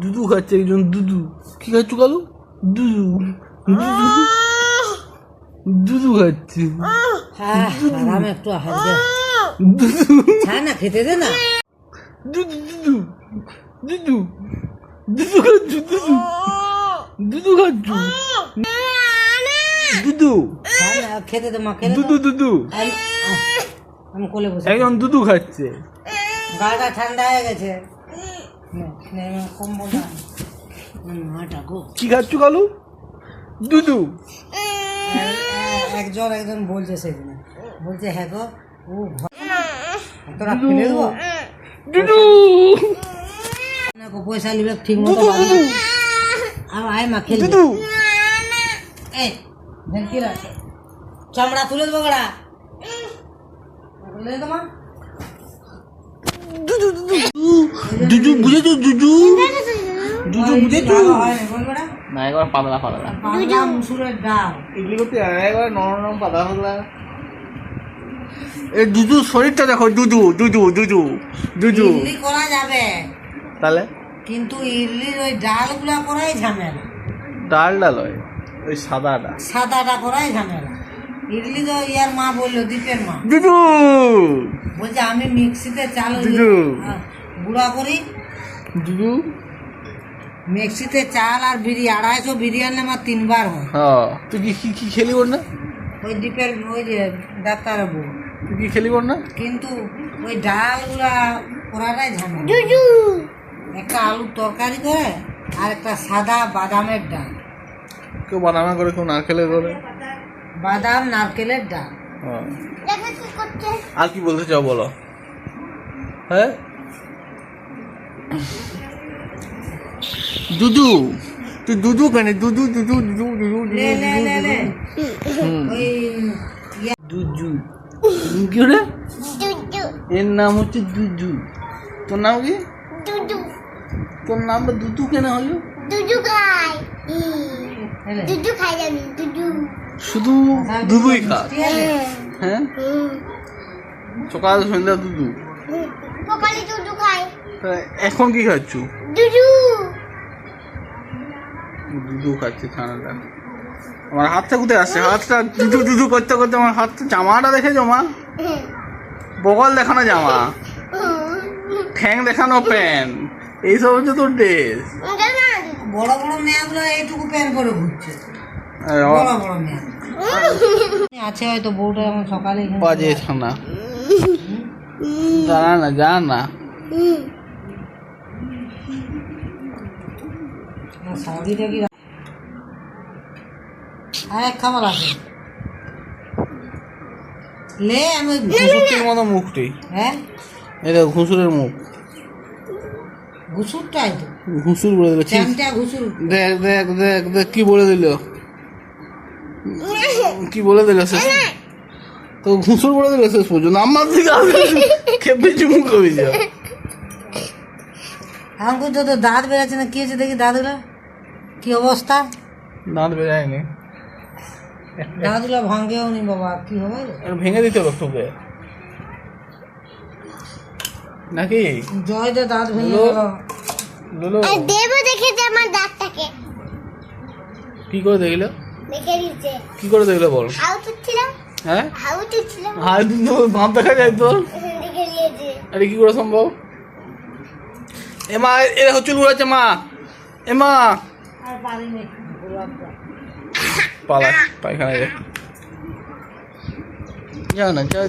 দুধু খাচ্ছে একজন, দুধু। কি খাচ্ছ কালু? দুধু, দুধু খাচ্ছে। একটু না খেতে দে না। দুধু, দুধু, দুধু, দুধু খাচ্ছ, দুধু, দুধু খাচ্ছ, দুধু খেতে দে মা, খেতে দুধু, দুধু। আমি কোলে বসে, একজন দুধু খাচ্ছে। গাটা ঠান্ডা হয়ে গেছে। কি খাচ্ছ কালু? দুধু। একজন বলছে সেদিন, বলছে হ্যাঁ গো ও তোরা ফেলে দেবো, দুধু পয়সা নিবে ঠিক মতো আর আয় মা খেলবে। দুধু চামড়া তুলে দেবো গড়া তোমার দুধু, দুধু, দুধু বুঝেছো? দুধু, দুধু বুঝেছো? না একবার পাতলা পাতলা মুসুরের ডাল এগুলো করতে একবার নরম পাতলা পাতলা। এই দুধু শরীরটা দেখো, দুধু, দুধু, দুধু, দুধু। ইডলি করা যাবে তাহলে কিন্তু ইডলির ওই ডালগুলা করাই ঝামেলা। ডালটা লয়, ওই সাদাটা, সাদাটা করাই ঝামেলা। ইডলি তো ইয়ার মা বললো, দীপের মা দুধু বলছে আমি মিক্সিতে চাল গুঁড়া করি, দুধু মিক্সিতে চাল আর বিড়ি 250 বিড়ি আনলে আমার 3 বার হয়। হ্যাঁ তুই কি কি খেলি ওর না? ওই দীপের ওই যে ডাক্তার বউ, তুই কি খেলি ওর না? কিন্তু ওই ডালগুলা করাটাই ঝামেলা। একটা আলুর তরকারি করে আর একটা সাদা বাদামের ডাল। কেউ বাদামা করে, কেউ নারকেলের করে। বাদাম নারকেলের ডাল। আর কি বলতে চাও বলো? হ্যাঁ দুধু, তুই দুধু কেন? দুধু, দুধু, দুধু, দুধু, লে লে লে লে ওই দুধু কি রে? এর নাম হচ্ছে দুধু। তোর নাম কি? তোর নামটা দুধু কেন হলো? শুধু দুধুই খা? হ্যাঁ সকাল সন্ধ্যা দুধু। এখন কি খাচ্ছ? দুধু খাচ্ছে ছানাটা। আমার হাতটা কোথায় আসছে? হাতটা দুধু দুধু করতে করতে আমার হাতটা, জামাটা দেখেছো মা? বগল দেখানো জামা, ঠ্যাং দেখানো প্যান্ট, এইসব হচ্ছে তোর ড্রেস। বড় বড় মেয়েগুলো এইটুকু প্যান্ট পরে ঘুরছে, বড় বড় মেয়ে আছে হয়তো। বউটা এখন সকালে বাজে ছানা, জানা না, জানা না। শাড়িটা কি আরেক খাবার আছে লে। আমি ঘুষুরটির মতো মুখটি, হ্যাঁ এটা ঘুষুরের মুখ। ঘুষুরটাই তো, ঘুষুর বলে দিল। চ্যাংটা ঘুষুর। দেখ দেখ দেখ দেখ কি বলে দিল, কি বলে দিল শেষ তো, ঘুষুর বলে দিল শেষ পর্যন্ত। আমার দিকে খেপে চুমু কবি যা। এখন তো দাঁত বেরোচ্ছে না, কি হয়েছে দেখি দাঁতগুলো কি অবস্থা? দাঁত বেরায়নি, দাঁতগুলো ভাঙেও নি বাবা, কি হবে? ভেঙে দিতে হবে তোকে নাকি? জয় দে দাঁত ভেঙে গেল। লুলো দেব দেখেছে আমার দাঁতটাকে। কি করে দেখলো? দেখে দিয়েছে। কি করে দেখলো বল? হাউ তুলছিলাম। হ্যাঁ হাউ তুলছিলাম। হাই দিন ভাব দেখা যায় তো। দেখে নিয়েছে। আরে কি করে সম্ভব? এমা এরা হচ্ছে লুড়াচ্ছে মা। এমা আর পারিনি পালা পায়খানায় যা, যা না, যা।